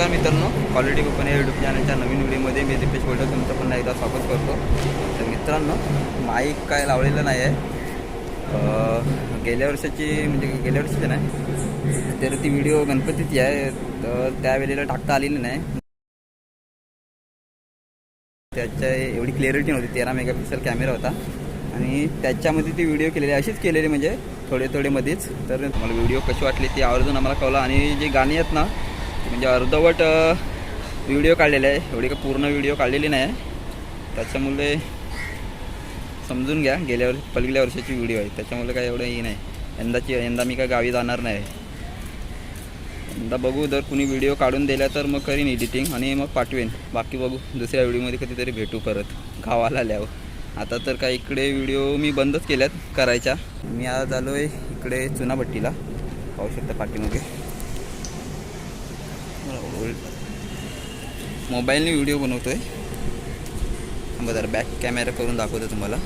नमस्कार मित्रांनो, क्वालिटी कोकण या यूट्यूब चॅनलच्या नवीन व्हिडिओमध्ये मी दीपेश बोलतो. तुमचं पुन्हा एकदा स्वागत करतो. तर मित्रांनो, माईक काय लावलेलं नाही आहे. गेल्या वर्षीची नाही, तर ती व्हिडिओ गणपतीची आहे, तर त्यावेळेला टाकता आलेली नाही. त्याच्या एवढी क्लिअरिटी नव्हती. 13 मेगापिक्सल कॅमेरा होता आणि त्याच्यामध्ये ती व्हिडिओ केलेली अशीच केलेली, म्हणजे थोडे मध्येच. तर मला व्हिडिओ कशी वाटली ती आवर्जून आम्हाला कळलं. आणि जे गाणी आहेत ना, म्हणजे अर्धवट व्हिडिओ काढलेले आहे, एवढी का पूर्ण व्हिडिओ काढलेली नाही. त्याच्यामुळे समजून घ्या, पलीकडल्या वर्षाची व्हिडिओ आहे, त्याच्यामुळे काय एवढंही नाही. यंदा मी काय गावी जाणार नाही. यंदा बघू, जर कुणी व्हिडिओ काढून दिला तर मग करीन एडिटिंग आणि मग पाठवेन. बाकी बघू, दुसऱ्या व्हिडिओमध्ये कधीतरी भेटू परत गावाला आल्यावर. आता तर काय इकडे व्हिडिओ मी बंदच केल्यात करायच्या. मी आज आलो आहे इकडे चुनाभट्टीला, पाहू शकता पाठीमागे. मोबाईलने व्हिडिओ बनवतो आहे. जरा बॅक कॅमेरा करून दाखवतो तुम्हाला.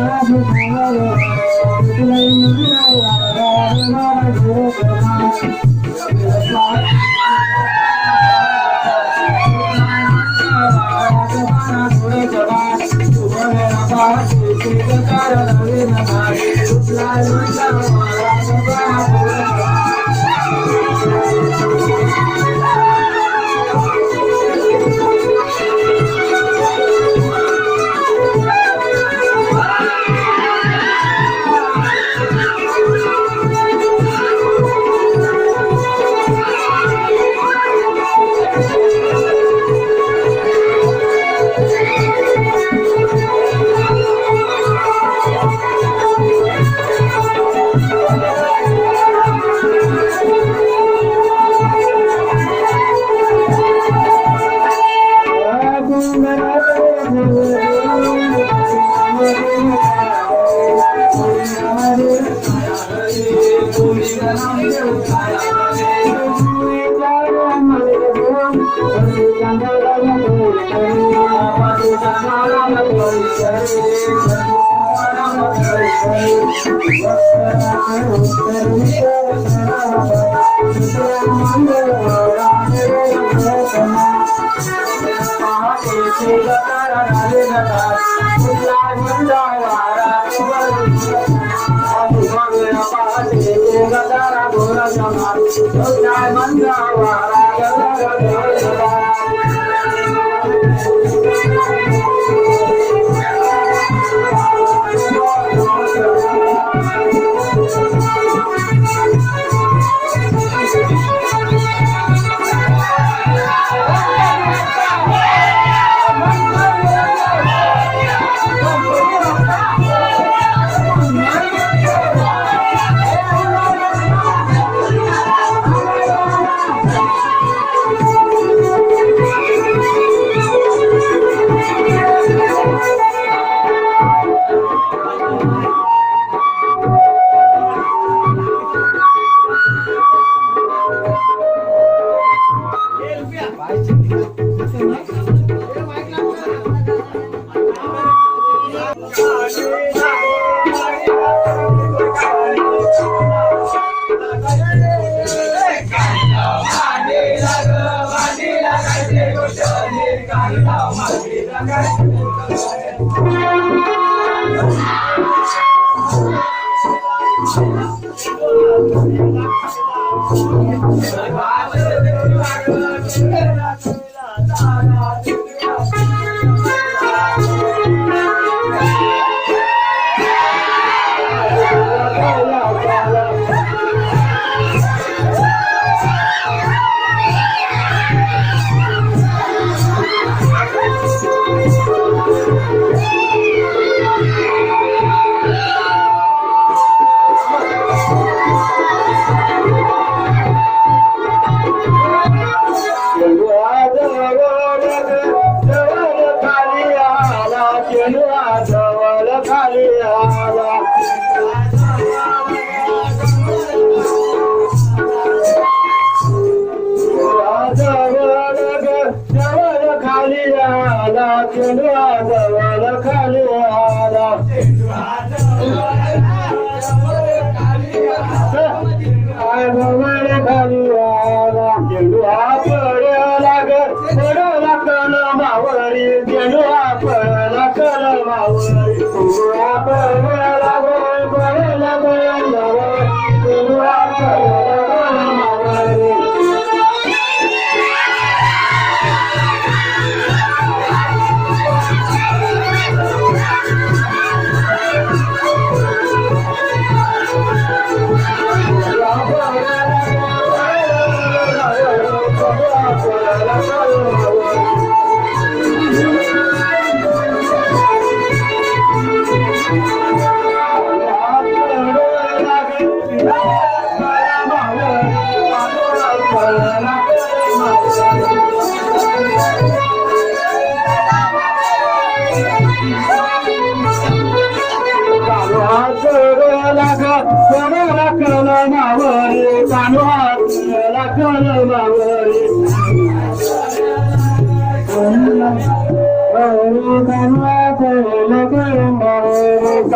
Thank you.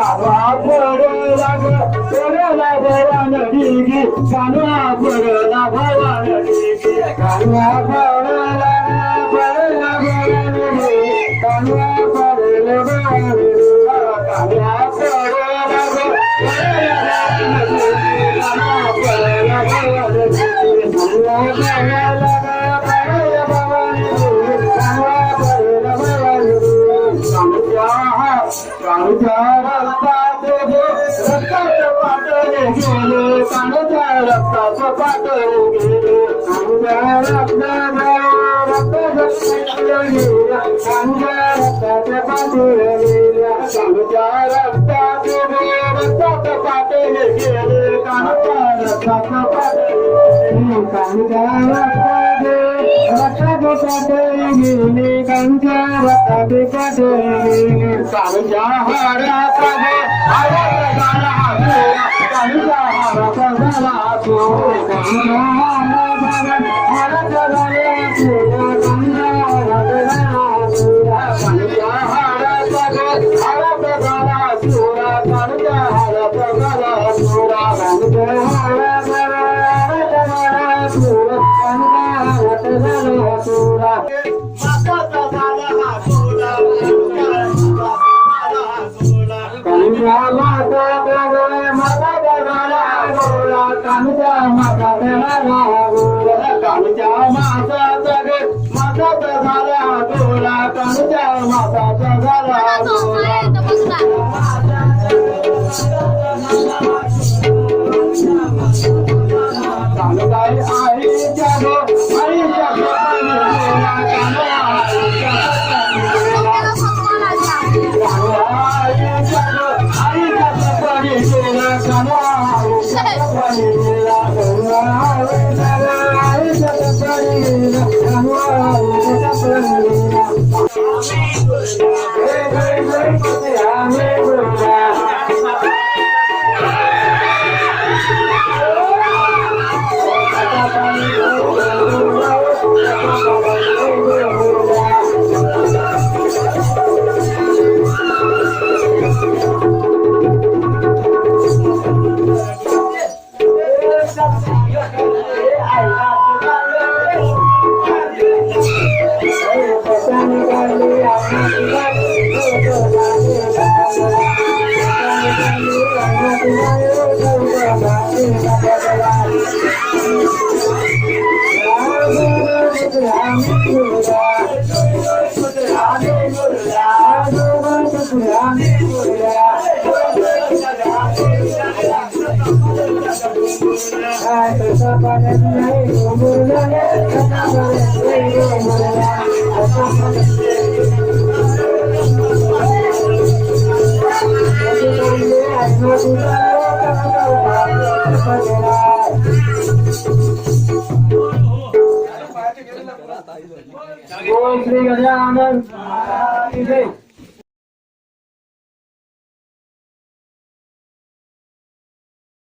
कानवा पडला ग पडला भवान डिगी कानवा पडला भवान डिगी कानवा पडला पडला भवान डिगी कानवा पडला भवान डिगी कानवा पडला ग पडला भवान डिगी कानवा पडला भवान डिगी कानवा पडला भवान डिगी कानूच्या रक्तात पाटले गेले कानूच्या रक्तात पाटले गेले कानूच्या रक्तात पाटले गेले कानूच्या रक्तात पाटले गेले कानूच्या रक्तात पाटले कानूच्या रक्तात पाटले गेले कानूच्या रक्तात पाटले गेले कानूच्या हाराचा कानूच्या हाराचा झाला तो कानूच्या हाराचा झाला कानूच्या हाराचा झाला चोरा कानूच्या हाराचा झाला चोरा कानूच्या हाराचा झाला चोरा कानूच्या हाराचा झाला चोरा माताचा झाला चोरा कानूच्या माता माता झाला गोळा कानूच्या माता झाला गोळा कानूच्या माता माता झाला गोळा कानूच्या माता झाला गोळा कानूकाई आई जग आई जग श्री गजानन